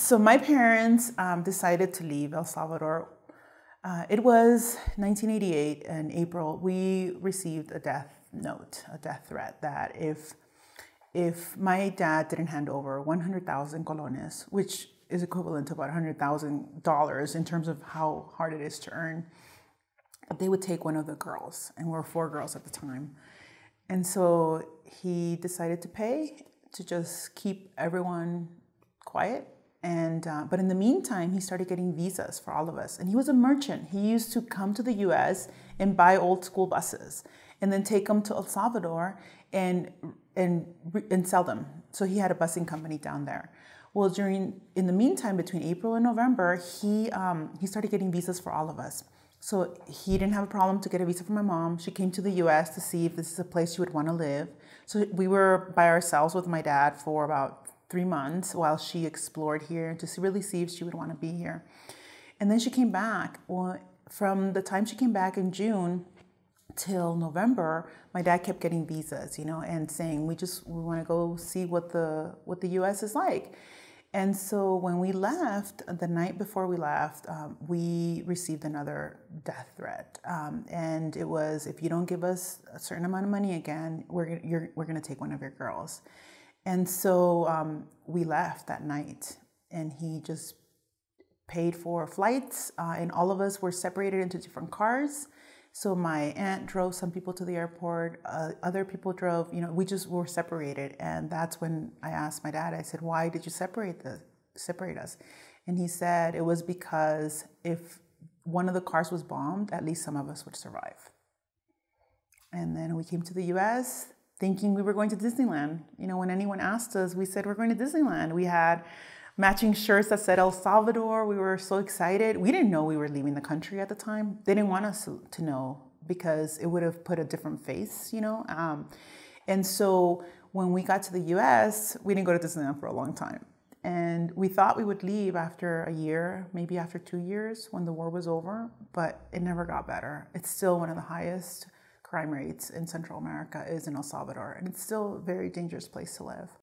So my parents decided to leave El Salvador. It was 1988 in April. We received a death note, a death threat that if my dad didn't hand over 100,000 colones, which is equivalent to about $100,000 in terms of how hard it is to earn, they would take one of the girls, and we were 4 girls at the time. And so he decided to pay to just keep everyone quiet. And but in the meantime, he started getting visas for all of us. And he was a merchant. He used to come to the U.S. and buy old school buses, and then take them to El Salvador and sell them. So he had a busing company down there. Well, in the meantime, between April and November, he started getting visas for all of us. So he didn't have a problem to get a visa for my mom. She came to the U.S. to see if this is a place she would want to live. So we were by ourselves with my dad for about 3 months while she explored here to really see if she would want to be here. And then she came back. Well, from the time she came back in June till November, my dad kept getting visas, and saying, we want to go see what the U.S. is like. And so when we left, the night before we left, we received another death threat. And it was, if you don't give us a certain amount of money again, we're going to take one of your girls. And so we left that night, and he just paid for flights, and all of us were separated into different cars. So my aunt drove some people to the airport, other people drove, we just were separated. And that's when I asked my dad, I said, why did you separate us? And he said it was because if one of the cars was bombed, at least some of us would survive. And then we came to the US thinking we were going to Disneyland. When anyone asked us, we said we're going to Disneyland. We had matching shirts that said El Salvador. We were so excited. We didn't know we were leaving the country at the time. They didn't want us to know because it would have put a different face, And so when we got to the US, we didn't go to Disneyland for a long time. And we thought we would leave after a year, maybe after 2 years when the war was over, but it never got better. It's still one of the highest crime rates in Central America is in El Salvador, and it's still a very dangerous place to live.